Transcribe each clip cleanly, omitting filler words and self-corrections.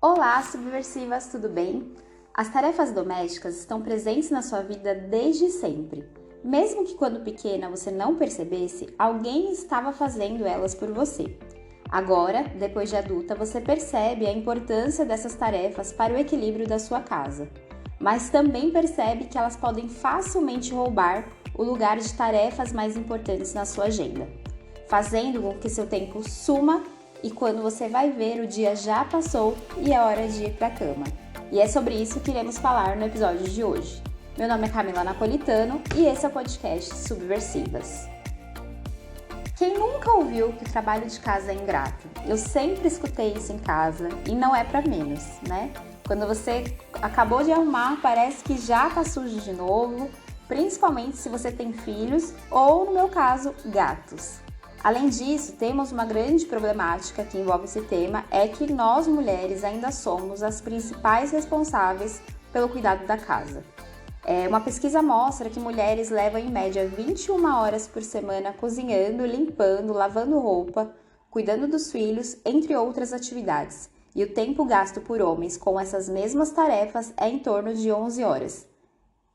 Olá, subversivas, tudo bem? As tarefas domésticas estão presentes na sua vida desde sempre. Mesmo que quando pequena você não percebesse, alguém estava fazendo elas por você. Agora, depois de adulta, você percebe a importância dessas tarefas para o equilíbrio da sua casa, mas também percebe que elas podem facilmente roubar o lugar de tarefas mais importantes na sua agenda, fazendo com que seu tempo suma e quando você vai ver, o dia já passou e é hora de ir para a cama. E é sobre isso que iremos falar no episódio de hoje. Meu nome é Camila Napolitano e esse é o podcast Subversivas. Quem nunca ouviu que o trabalho de casa é ingrato? Eu sempre escutei isso em casa e não é para menos, né? Quando você acabou de arrumar, parece que já tá sujo de novo, principalmente se você tem filhos ou, no meu caso, gatos. Além disso, temos uma grande problemática que envolve esse tema, é que nós mulheres ainda somos as principais responsáveis pelo cuidado da casa. Uma pesquisa mostra que mulheres levam em média 21 horas por semana cozinhando, limpando, lavando roupa, cuidando dos filhos, entre outras atividades. E o tempo gasto por homens com essas mesmas tarefas é em torno de 11 horas.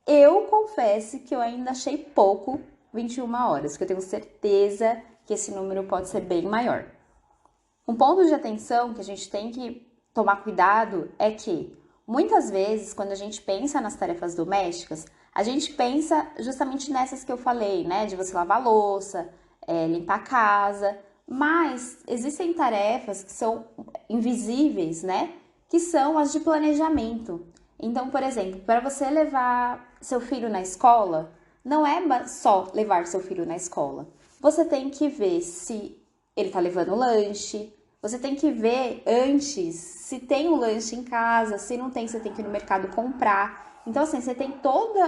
Eu confesso que eu ainda achei pouco 21 horas, porque eu tenho certeza que esse número pode ser bem maior. Um ponto de atenção que a gente tem que tomar cuidado é que, muitas vezes, quando a gente pensa nas tarefas domésticas, a gente pensa justamente nessas que eu falei, né? De você lavar a louça, limpar a casa, mas existem tarefas que são invisíveis, né? Que são as de planejamento. Então, por exemplo, para você levar seu filho na escola, não é só levar seu filho na escola. Você tem que ver se ele está levando lanche, você tem que ver antes se tem um lanche em casa, se não tem, você tem que ir no mercado comprar. Então, assim, você tem todo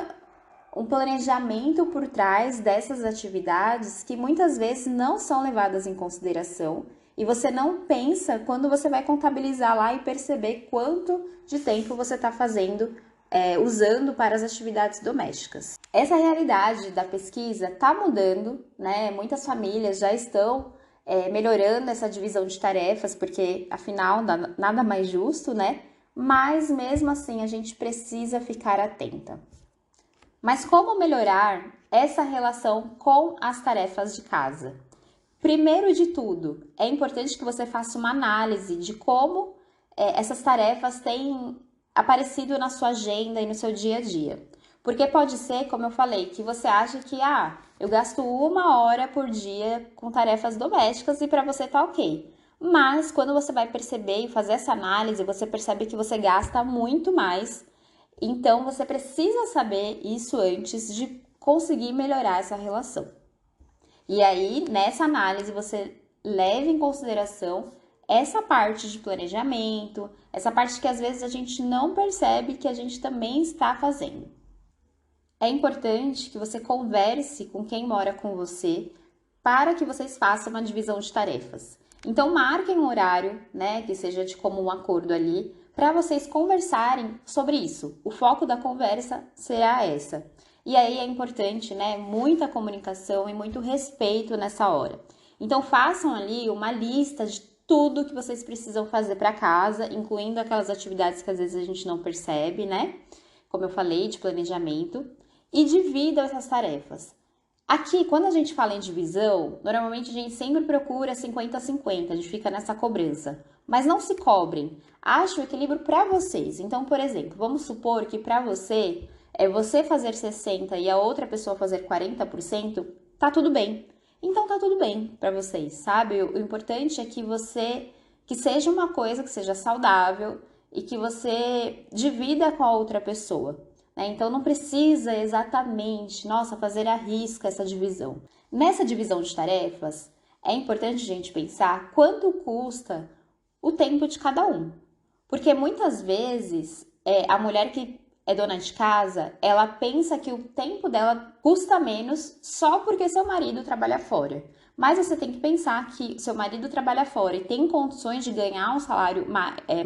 um planejamento por trás dessas atividades que muitas vezes não são levadas em consideração e você não pensa quando você vai contabilizar lá e perceber quanto de tempo você está fazendo usando para as atividades domésticas. Essa realidade da pesquisa está mudando, né? Muitas famílias já estão melhorando essa divisão de tarefas, porque afinal nada mais justo, né? Mas mesmo assim a gente precisa ficar atenta. Mas como melhorar essa relação com as tarefas de casa? Primeiro de tudo, é importante que você faça uma análise de como essas tarefas têm aparecido na sua agenda e no seu dia a dia. Porque pode ser, como eu falei, que você acha que eu gasto 1 hora por dia com tarefas domésticas e para você tá ok. Mas quando você vai perceber e fazer essa análise, você percebe que você gasta muito mais. Então você precisa saber isso antes de conseguir melhorar essa relação. E aí, nessa análise, você leva em consideração essa parte de planejamento, essa parte que às vezes a gente não percebe que a gente também está fazendo. É importante que você converse com quem mora com você para que vocês façam uma divisão de tarefas. Então, marquem um horário, né, que seja de comum acordo ali, para vocês conversarem sobre isso. O foco da conversa será essa. E aí é importante, né, muita comunicação e muito respeito nessa hora. Então, façam ali uma lista de tudo que vocês precisam fazer para casa, incluindo aquelas atividades que às vezes a gente não percebe, né? Como eu falei, de planejamento. E dividam essas tarefas. Aqui, quando a gente fala em divisão, normalmente a gente sempre procura 50-50, a gente fica nessa cobrança. Mas não se cobrem, ache o equilíbrio para vocês. Então, por exemplo, vamos supor que para você, você fazer 60% e a outra pessoa fazer 40%, tá tudo bem. Então tá tudo bem para vocês, sabe? O importante é que seja uma coisa que seja saudável e que você divida com a outra pessoa. Então não precisa exatamente, fazer à risca essa divisão. Nessa divisão de tarefas, é importante a gente pensar quanto custa o tempo de cada um. Porque muitas vezes a mulher que é dona de casa, ela pensa que o tempo dela custa menos só porque seu marido trabalha fora. Mas você tem que pensar que seu marido trabalha fora e tem condições de ganhar um salário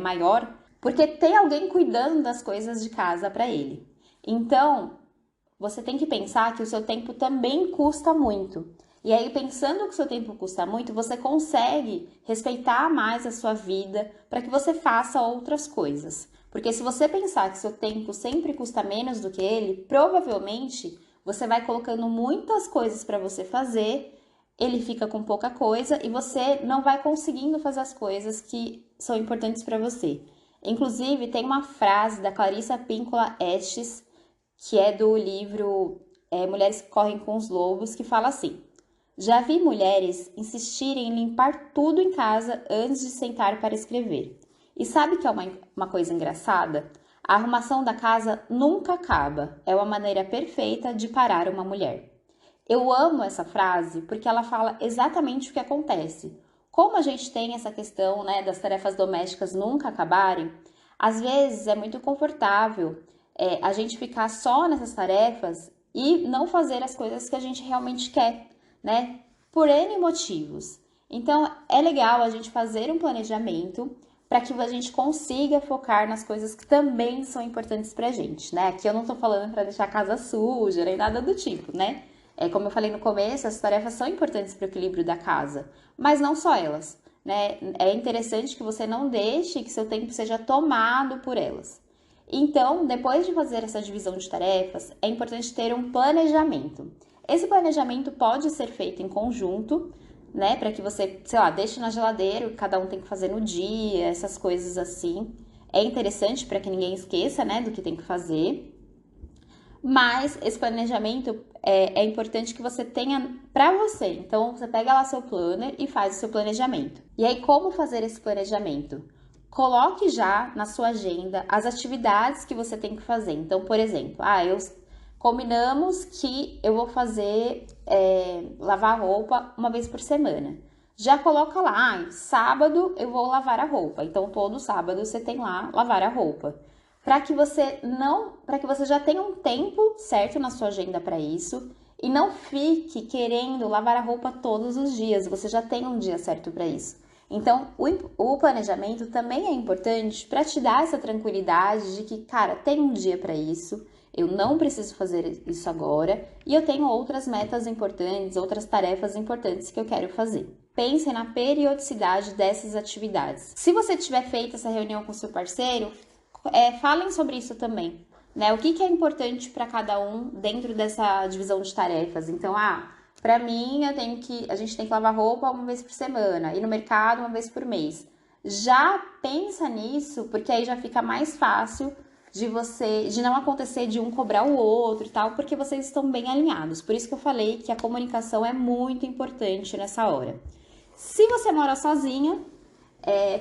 maior porque tem alguém cuidando das coisas de casa para ele. Então, você tem que pensar que o seu tempo também custa muito. E aí, pensando que o seu tempo custa muito, você consegue respeitar mais a sua vida para que você faça outras coisas. Porque se você pensar que seu tempo sempre custa menos do que ele, provavelmente você vai colocando muitas coisas para você fazer, ele fica com pouca coisa e você não vai conseguindo fazer as coisas que são importantes para você. Inclusive, tem uma frase da Clarissa Pinkola Estes, que é do livro Mulheres que Correm com os Lobos, que fala assim: já vi mulheres insistirem em limpar tudo em casa antes de sentar para escrever. E sabe que é uma coisa engraçada? A arrumação da casa nunca acaba. É uma maneira perfeita de parar uma mulher. Eu amo essa frase porque ela fala exatamente o que acontece. Como a gente tem essa questão, né, das tarefas domésticas nunca acabarem, às vezes é muito confortável a gente ficar só nessas tarefas e não fazer as coisas que a gente realmente quer, né? Por N motivos. Então, é legal a gente fazer um planejamento para que a gente consiga focar nas coisas que também são importantes pra gente, né? Aqui eu não tô falando para deixar a casa suja, nem nada do tipo, né? Como eu falei no começo, as tarefas são importantes para o equilíbrio da casa, mas não só elas, né? É interessante que você não deixe que seu tempo seja tomado por elas. Então, depois de fazer essa divisão de tarefas, é importante ter um planejamento. Esse planejamento pode ser feito em conjunto, né? Para que você, sei lá, deixe na geladeira, cada um tem que fazer no dia, essas coisas assim. É interessante para que ninguém esqueça, né, do que tem que fazer. Mas esse planejamento é importante que você tenha para você. Então, você pega lá seu planner e faz o seu planejamento. E aí, como fazer esse planejamento? Coloque já na sua agenda as atividades que você tem que fazer. Então, por exemplo, combinamos que eu vou fazer lavar roupa uma vez por semana. Já coloca lá, sábado eu vou lavar a roupa. Então, todo sábado você tem lá lavar a roupa. Para que você já tenha um tempo certo na sua agenda para isso e não fique querendo lavar a roupa todos os dias. Você já tem um dia certo para isso. Então, o planejamento também é importante para te dar essa tranquilidade de que, cara, tem um dia para isso, eu não preciso fazer isso agora e eu tenho outras metas importantes, outras tarefas importantes que eu quero fazer. Pense na periodicidade dessas atividades. Se você tiver feito essa reunião com seu parceiro, falem sobre isso também, né? O que é importante para cada um dentro dessa divisão de tarefas. Então, para mim, a gente tem que lavar roupa uma vez por semana, ir no mercado uma vez por mês. Já pensa nisso, porque aí já fica mais fácil de não acontecer de um cobrar o outro e tal, porque vocês estão bem alinhados. Por isso que eu falei que a comunicação é muito importante nessa hora. Se você mora sozinha,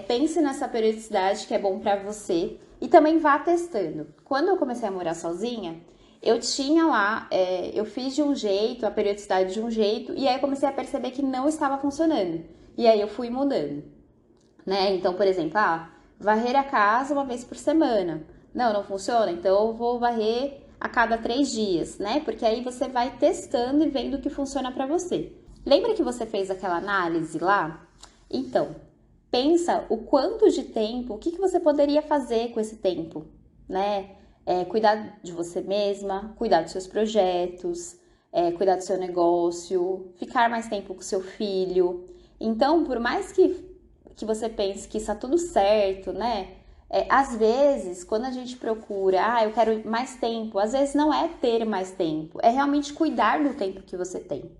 pense nessa periodicidade que é bom para você. E também vá testando. Quando eu comecei a morar sozinha, eu tinha lá, eu fiz de um jeito, a periodicidade de um jeito, e aí eu comecei a perceber que não estava funcionando. E aí eu fui mudando, né? Então, por exemplo, varrer a casa uma vez por semana. Não funciona? Então eu vou varrer a cada 3 dias, né? Porque aí você vai testando e vendo o que funciona para você. Lembra que você fez aquela análise lá? Então, pensa o quanto de tempo, o que você poderia fazer com esse tempo, né? Cuidar de você mesma, cuidar dos seus projetos, cuidar do seu negócio, ficar mais tempo com seu filho. Então, por mais que você pense que está tudo certo, né? Às vezes, quando a gente procura, eu quero mais tempo, às vezes não é ter mais tempo, é realmente cuidar do tempo que você tem.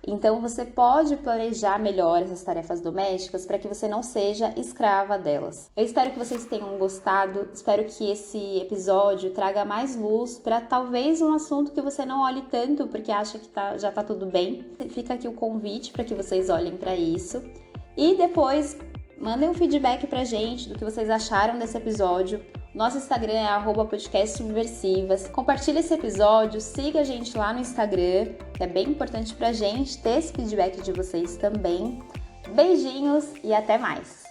Então, você pode planejar melhor essas tarefas domésticas para que você não seja escrava delas. Eu espero que vocês tenham gostado, espero que esse episódio traga mais luz para talvez um assunto que você não olhe tanto porque acha que já tá tudo bem. Fica aqui o convite para que vocês olhem para isso. E depois, mandem um feedback pra gente do que vocês acharam desse episódio. Nosso Instagram é @podcastsubversivas. Compartilhe esse episódio, siga a gente lá no Instagram, que é bem importante pra gente ter esse feedback de vocês também. Beijinhos e até mais!